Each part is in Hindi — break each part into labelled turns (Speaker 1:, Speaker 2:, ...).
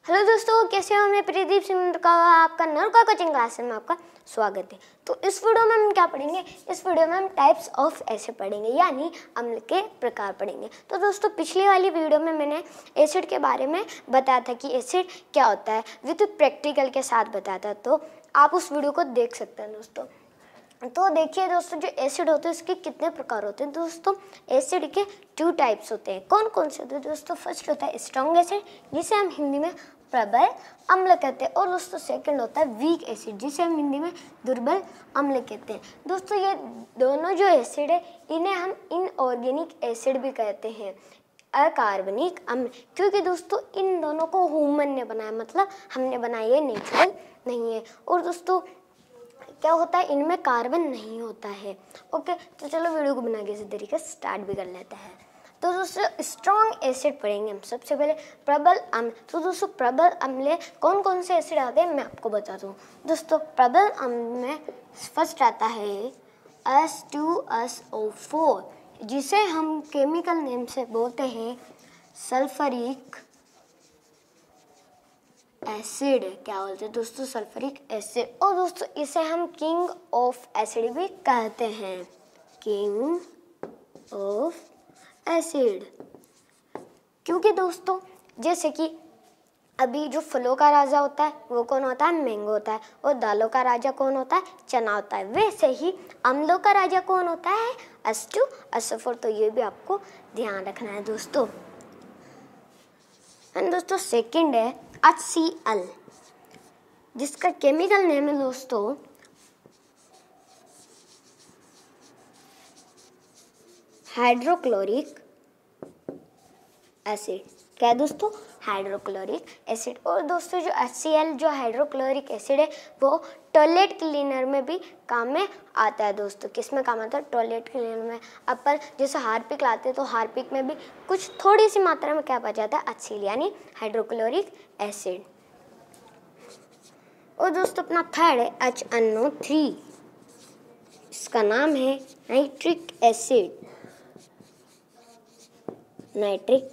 Speaker 1: हेलो दोस्तों, कैसे हो? मैं प्रदीप सिंह का आपका नरका कोचिंग क्लास में आपका स्वागत है। तो इस वीडियो में हम क्या पढ़ेंगे? इस वीडियो में हम टाइप्स ऑफ एसिड पढ़ेंगे, यानी अम्ल के प्रकार पढ़ेंगे। तो दोस्तों, पिछली वाली वीडियो में मैंने एसिड के बारे में बताया था कि एसिड क्या होता है, विद प्रैक्टिकल के साथ बताया था। तो आप उस वीडियो को देख सकते हैं दोस्तों। तो देखिए दोस्तों, जो एसिड होते हैं उसके कितने प्रकार होते हैं दोस्तों। एसिड के 2 टाइप्स होते हैं। कौन कौन से होते हैं दोस्तों? फर्स्ट होता है स्ट्रॉन्ग एसिड, जिसे हम हिंदी में प्रबल अम्ल कहते हैं। और दोस्तों सेकंड होता है वीक एसिड, जिसे हम हिंदी में दुर्बल अम्ल कहते हैं। दोस्तों, ये दोनों जो एसिड है इन्हें हम इनऑर्गेनिक एसिड भी कहते हैं, अकार्बनिक अम्ल, क्योंकि दोस्तों इन दोनों को ह्यूमन ने बनाया, मतलब हमने बनाया, ये नेचुरल नहीं है। और दोस्तों क्या होता है, इनमें कार्बन नहीं होता है। ओके, तो चलो वीडियो को बना के इसी तरीके से स्टार्ट भी कर लेते हैं। तो दोस्तों स्ट्रॉन्ग एसिड पढ़ेंगे हम सबसे पहले, प्रबल अम्ल। तो दोस्तों प्रबल अम्ल कौन कौन से एसिड आते हैं मैं आपको बताता हूँ। दोस्तों प्रबल अम्ल में फर्स्ट आता है H2SO4, जिसे हम केमिकल नेम से बोलते हैं सल्फरिक एसिड। क्या बोलते हैं दोस्तों? Sulphuric acid. और दोस्तों इसे हम किंग ऑफ एसिड भी कहते हैं, किंग ऑफ एसिड। क्योंकि दोस्तों जैसे कि अभी जो फलों का राजा होता है वो कौन होता है? मैंगो होता है। और दालों का राजा कौन होता है? चना होता है। वैसे ही अम्लों का राजा कौन होता है? H2SO4। तो ये भी आपको ध्यान रखना है दोस्तों। एंड दोस्तों सेकंड है HCl, जिसका केमिकल नेम है दोस्तों हाइड्रोक्लोरिक एसिड। क्या है दोस्तों? Hydrochloric acid. और दोस्तों जो HCl जो हाइड्रोक्लोरिक एसिड है वो टॉयलेट क्लीनर में भी काम में आता है दोस्तों। किस में काम आता है? टॉयलेट क्लीनर में। अपन जैसे हार्पिक लाते हैं तो हार्पिक में भी कुछ थोड़ी सी मात्रा में क्या पाया जाता है? HCl यानी हाइड्रोक्लोरिक एसिड। और दोस्तों अपना थर्ड है HNO3, इसका नाम है नाइट्रिक एसिड, नाइट्रिक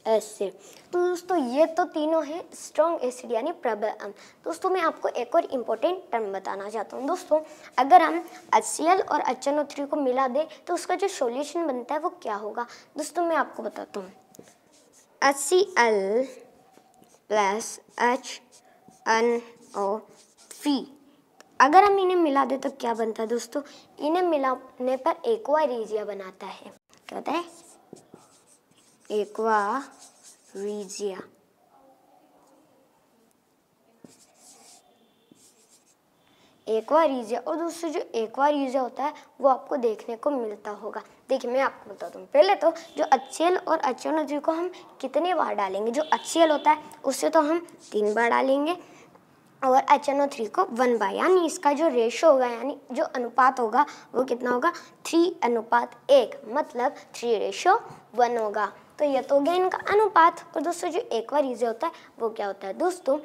Speaker 1: एसिड। तो दोस्तों ये तो तीनों हैं स्ट्रॉन्ग एसिड यानी प्रबल अम्ल। दोस्तों मैं आपको एक और इम्पोर्टेंट टर्म बताना चाहता हूँ दोस्तों। अगर हम HCl और HNO3 को मिला दें तो उसका जो सॉल्यूशन बनता है वो क्या होगा? दोस्तों मैं आपको बताता हूँ, HCl प्लस HNO3, अगर हम इन्हें मिला दें तो क्या बनता है दोस्तों? इन्हें मिलाने पर एक्वा रीजिया बनाता है। क्या होता है? Aqua regia. Aqua regia. और दूसरा जो एक्वा रीजिया होता है वो आपको देखने को मिलता होगा। देखिए मैं आपको बताता हूँ। पहले तो जो HCl और HNO3 को हम कितने बार डालेंगे? जो HCl होता है उससे तो हम 3 बार डालेंगे और HNO3 को 1 बार, यानी इसका जो रेशो होगा यानी जो अनुपात होगा वो कितना होगा? 3:1, मतलब 3:1 होगा। तो ये तो हो गया इनका अनुपात। और दोस्तों जो एक्वा रीजिया होता है वो क्या होता है दोस्तों?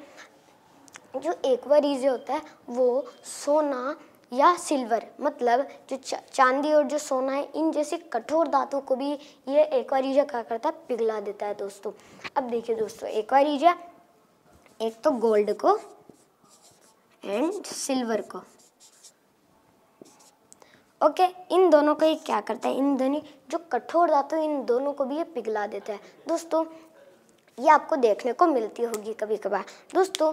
Speaker 1: जो एक्वा रीजिया होता है वो सोना या सिल्वर, मतलब जो चांदी और जो सोना है इन जैसे कठोर धातु को भी ये एक्वा रीजिया क्या करता है? पिघला देता है दोस्तों। अब देखिए दोस्तों, एक्वा रीजिया एक तो गोल्ड को एंड सिल्वर को, ओके, इन दोनों को ये क्या करता है? इन दोनों जो कठोर धातु इन दोनों को भी ये पिघला देता है दोस्तों। ये आपको देखने को मिलती होगी कभी कभार। दोस्तों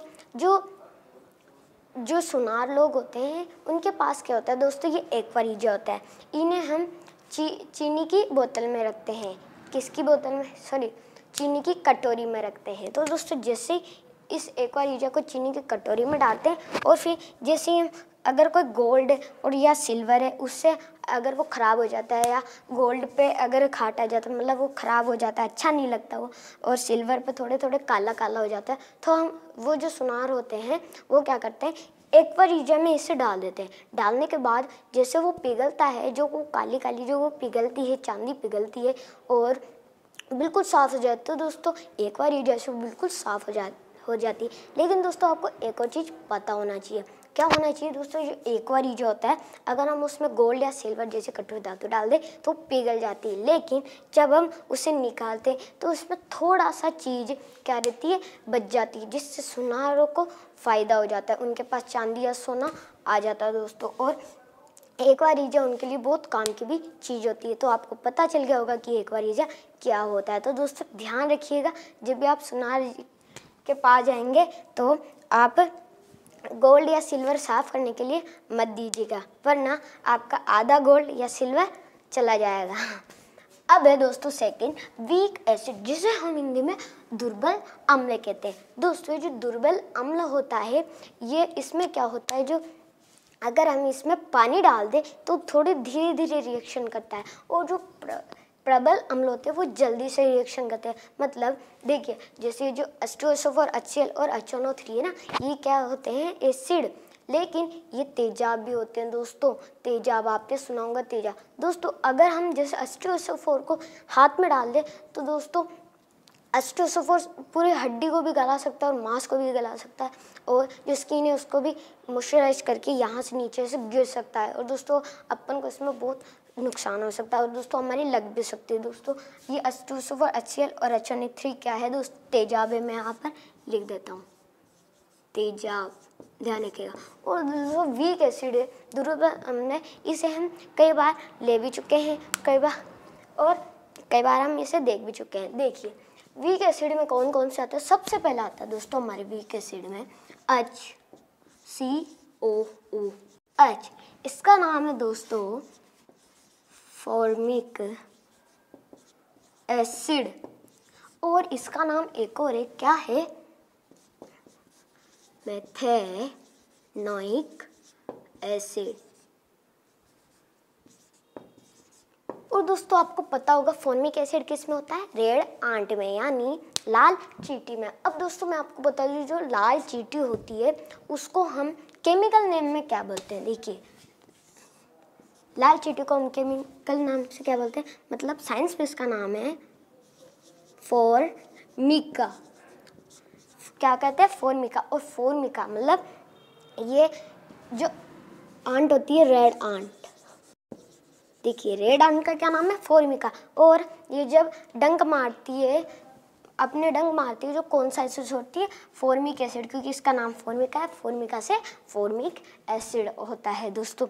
Speaker 1: जो सुनार लोग होते हैं उनके पास क्या होता है दोस्तों? ये एक्वा रीजिया होता है। इन्हें हम चीनी की बोतल में रखते हैं। किसकी बोतल में? सॉरी, चीनी की कटोरी में रखते हैं। तो दोस्तों जैसे इस एक्वा रीजिया को चीनी की कटोरी में डालते हैं और फिर जैसे ही अगर कोई गोल्ड और या सिल्वर है उससे अगर वो ख़राब हो जाता है, या गोल्ड पे अगर खाट आ जाता है, मतलब वो ख़राब हो जाता है, अच्छा नहीं लगता वो, और सिल्वर पे थोड़े थोड़े काला काला हो जाता है, तो हम वो जो सुनार होते हैं वो क्या करते हैं? एक्वा रीजिया में इसे डाल देते हैं। डालने के बाद जैसे वो पिघलता है, जो वो काली काली जो वो पिघलती है, चांदी पिघलती है और बिल्कुल साफ़ हो जाती है। तो दोस्तों एक्वा रीजिया से बिल्कुल साफ़ हो जाती है। लेकिन दोस्तों आपको एक और चीज़ पता होना चाहिए। क्या होना चाहिए दोस्तों, जो एक्वा जो होता है, अगर हम उसमें गोल्ड या सिल्वर जैसे कठोर धातु डाल दें तो पिघल जाती है, लेकिन जब हम उसे निकालते हैं तो उसमें थोड़ा सा चीज़ क्या रहती है, बच जाती है, जिससे सुनारों को फ़ायदा हो जाता है, उनके पास चांदी या सोना आ जाता है दोस्तों। और एक्वा रीजा उनके लिए बहुत काम की भी चीज़ होती है। तो आपको पता चल गया होगा कि एक्वा रीजा क्या होता है। तो दोस्तों ध्यान रखिएगा, जब भी आप सुनार के पास जाएंगे तो आप गोल्ड या सिल्वर साफ करने के लिए मत दीजिएगा, वरना आपका आधा गोल्ड या सिल्वर चला जाएगा। अब है दोस्तों सेकंड, वीक एसिड, जिसे हम हिंदी में दुर्बल अम्ल कहते हैं। दोस्तों ये जो दुर्बल अम्ल होता है, ये इसमें क्या होता है, जो अगर हम इसमें पानी डाल दें तो थोड़ी धीरे धीरे रिएक्शन करता है, और जो प्रबल अम्ल होते हैं वो जल्दी से रिएक्शन करते हैं। मतलब देखिए, जैसे जो H2SO4 HCl और HNO3 है ना, ये क्या होते हैं, एसिड, लेकिन ये तेजाब भी होते हैं दोस्तों। तेजाब आपने सुना होगा, तेजाब। दोस्तों अगर हम जैसे H2SO4 को हाथ में डाल दें तो दोस्तों H2SO4 पूरी हड्डी को भी गला सकता है और मांस को भी गला सकता है, और जो स्किन है उसको भी मॉइस्चराइज करके यहाँ से नीचे से गिर सकता है, और दोस्तों अपन को इसमें बहुत नुकसान हो सकता है, और दोस्तों हमारी लग भी सकती है। दोस्तों ये H2SO4 HCl और HNO3 क्या है दोस्तों, तेजाब है। मैं यहाँ पर लिख देता हूँ, तेजाब, ध्यान रखिएगा। और दोस्तों वीक एसिड है, दुर्बल अम्ल, इसे हम कई बार ले भी चुके हैं, कई बार हम इसे देख भी चुके हैं। देखिए वीक एसिड में कौन कौन से आते हैं। सबसे पहला आता है दोस्तों हमारे वीक एसिड में HCOOH। इसका नाम है दोस्तों फॉर्मिक एसिड, और इसका नाम एक और एक क्या है, मेथेनोइक एसिड। और दोस्तों आपको पता होगा फॉर्मिक एसिड किस में होता है, रेड आंट में, यानी लाल चींटी में। अब दोस्तों मैं आपको बता दूं, जो लाल चींटी होती है उसको हम केमिकल नेम में क्या बोलते हैं। देखिए लाल चींटी को हम केमिकल नाम से क्या बोलते हैं, मतलब साइंस में इसका नाम है फॉर्मिका। क्या कहते हैं, फॉर्मिका। और फॉर्मिका मतलब ये जो आंट होती है, रेड आंट। देखिए रेड आंट का क्या नाम है, फॉर्मिका। और ये जब डंक मारती है, अपने डंक मारती है, जो कौन सा एसिड होती है, फॉर्मिक एसिड, क्योंकि इसका नाम फॉर्मिका है। फॉर्मिका से फॉर्मिक एसिड होता है दोस्तों।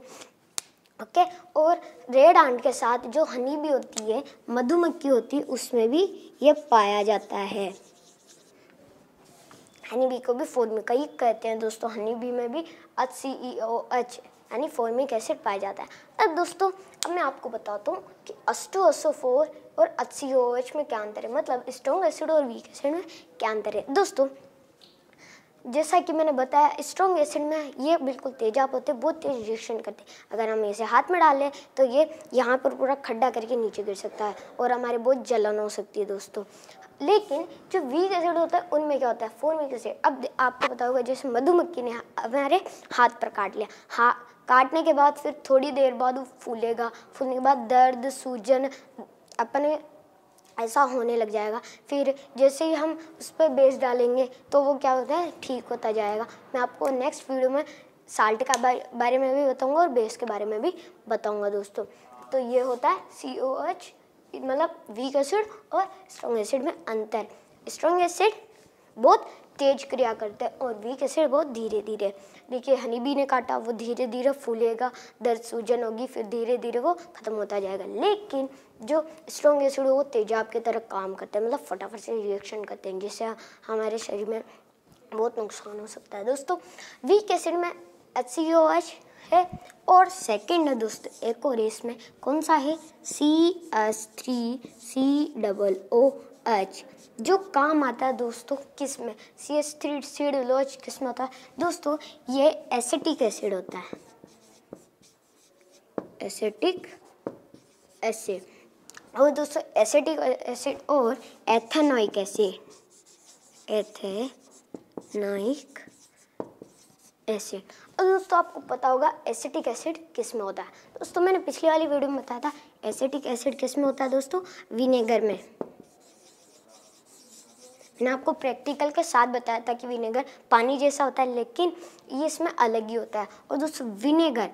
Speaker 1: ओके। और रेड आंट के साथ जो हनी भी होती है, मधुमक्खी होती है, उसमें भी ये पाया जाता है। हनी बी को भी फॉर्मिका ही कहते हैं दोस्तों। हनी बी में भी HCOOH यानी फॉर्मिक एसिड पाया जाता है। अब दोस्तों अब मैं आपको बताता हूँ कि H2SO4 और HCOOH में क्या अंतर है, मतलब स्ट्रॉन्ग एसिड और वीक एसिड में क्या अंतर है। दोस्तों जैसा कि मैंने बताया, स्ट्रॉन्ग एसिड में ये बिल्कुल तेजाब होते हैं, बहुत तेज रिएक्शन करते हैं। अगर हम इसे हाथ में डालें तो ये यहाँ पर पूरा खड्डा करके नीचे गिर सकता है और हमारे बहुत जलन हो सकती है दोस्तों। लेकिन जो वीक एसिड होता है उनमें क्या होता है, फॉर्मिक एसिड। अब आपको पता होगा, जैसे मधुमक्खी ने हमारे हाथ पर काट लिया, काटने के बाद फिर थोड़ी देर बाद वो फूलेगा, फूलने के बाद दर्द, सूजन अपने ऐसा होने लग जाएगा। फिर जैसे ही हम उस पर बेस डालेंगे तो वो क्या होता है, ठीक होता जाएगा। मैं आपको नेक्स्ट वीडियो में साल्ट का बारे में भी बताऊंगा और बेस के बारे में भी बताऊंगा दोस्तों। तो ये होता है COOH, मतलब वीक एसिड और स्ट्रॉन्ग एसिड में अंतर। स्ट्रॉन्ग एसिड बहुत तेज क्रिया करते हैं और वीक एसिड बहुत धीरे धीरे। देखिए हनी बी ने काटा, वो धीरे धीरे फूलेगा, दर्द सूजन होगी, फिर धीरे धीरे वो खत्म होता जाएगा। लेकिन जो स्ट्रॉन्ग एसिड है वो तेजाब की तरह काम करते हैं, मतलब फटाफट से रिएक्शन करते हैं, जिससे हमारे शरीर में बहुत नुकसान हो सकता है दोस्तों। वीक एसिड में HCOH है और सेकंड है दोस्तों एक और इसमें कौन सा है, CH3COOH, जो काम आता है दोस्तों किस में, CH3COOH किस में होता है दोस्तों, ये एसिटिक एसिड होता है, एसिटिक एसिड। और दोस्तों एसिटिक एसिड और एथेनोइक एसिड, एथेनोइक एसिड। और दोस्तों आपको पता होगा एसिटिक एसिड किस में होता है। दोस्तों मैंने पिछली वाली वीडियो में बताया था एसिटिक एसिड किस में होता है दोस्तों, विनेगर में। मैंने आपको प्रैक्टिकल के साथ बताया था कि विनेगर पानी जैसा होता है, लेकिन ये इसमें अलग ही होता है। और दोस्तों विनेगर,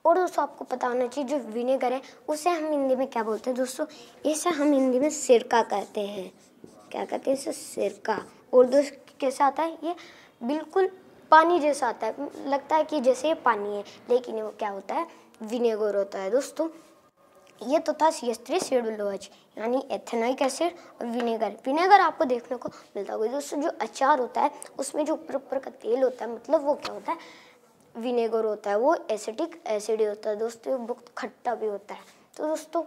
Speaker 1: और दोस्तों आपको पता होना चाहिए जो विनेगर है उसे हम हिंदी में क्या बोलते हैं दोस्तों, इसे हम हिंदी में सिरका कहते हैं। क्या कहते हैं इसे? सिरका। और दोस्तों कैसा आता है? ये बिल्कुल पानी जैसा आता है, लगता है कि जैसे ये पानी है, लेकिन वो क्या होता है? विनेगर होता है। दोस्तों ये तो था CH3 COOH यानी एथेनोइक एसिड और विनेगर। विनेगर आपको देखने को मिलता होगा दोस्तों, जो अचार होता है उसमें जो ऊपर का तेल होता है, मतलब वो क्या होता है? विनेगर होता है। वो एसिटिक एसिड ही होता है दोस्तों, बहुत खट्टा भी होता है। तो दोस्तों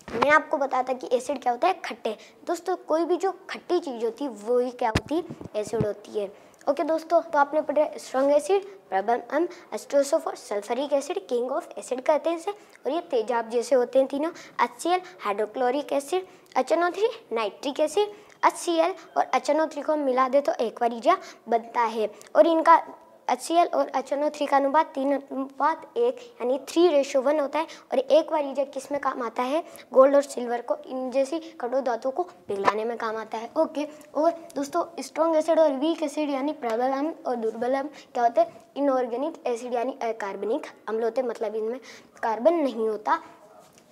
Speaker 1: मैंने आपको बताया था कि एसिड क्या होता है? खट्टे। दोस्तों कोई भी जो खट्टी चीज़ होती है वही क्या होती है? एसिड होती है। ओके दोस्तों, तो आपने पढ़ा स्ट्रॉन्ग एसिड, प्रबल एस्टोसोफर, sulphuric acid, king of acid कहते हैं इसे। और ये तेजाब जैसे होते हैं तीनों। HCl hydrochloric acid, HNO3 nitric acid. HCl और HNO3 को मिला दे तो एक्वारिजा बनता है। और इनका HCl और HNO3 का अनुपात 3:1 यानी 3:1 होता है। और एक बार ये किस में काम आता है? गोल्ड और सिल्वर को, इन जैसी कठोर धातुओं को पिघलाने में काम आता है। ओके। और दोस्तों स्ट्रॉन्ग एसिड और वीक एसिड यानी प्रबल अम्ल और दुर्बल अम्ल क्या होते हैं? इनऑर्गेनिक एसिड यानी अकार्बनिक अम्ल होते हैं, मतलब इनमें कार्बन नहीं होता।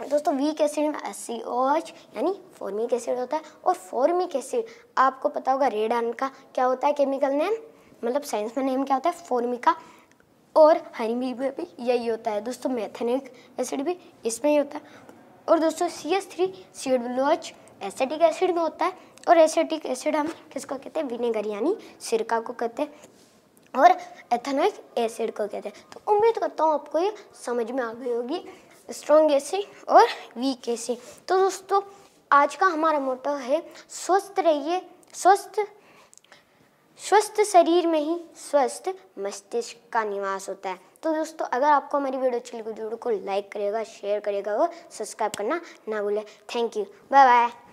Speaker 1: दोस्तों वीक एसिड में HCOH यानी फॉर्मिक एसिड होता है। और फॉर्मिक एसिड आपको पता होगा रेड आयन का क्या होता है केमिकल नेम, मतलब साइंस में नेम क्या होता है? फॉर्मिका। और हनी में भी यही होता है दोस्तों। मेथेनिक एसिड भी इसमें ही होता है। और दोस्तों CH3 COOH एसिटिक एसिड में होता है। और एसिटिक एसिड हम किसको कहते हैं? विनेगर यानी सिरका को कहते हैं। और एथेनोइक एसिड को कहते हैं। तो उम्मीद करता हूँ आपको ये समझ में आ गई होगी, स्ट्रॉन्ग एसिड और वीक एसिड। तो दोस्तों आज का हमारा मोटो है स्वस्थ रहिए, स्वस्थ शरीर में ही स्वस्थ मस्तिष्क का निवास होता है। तो दोस्तों अगर आपको हमारी वीडियो अच्छी लगी तो वीडियो को लाइक करिएगा, शेयर करिएगा और सब्सक्राइब करना ना भूलें। Thank you, bye bye.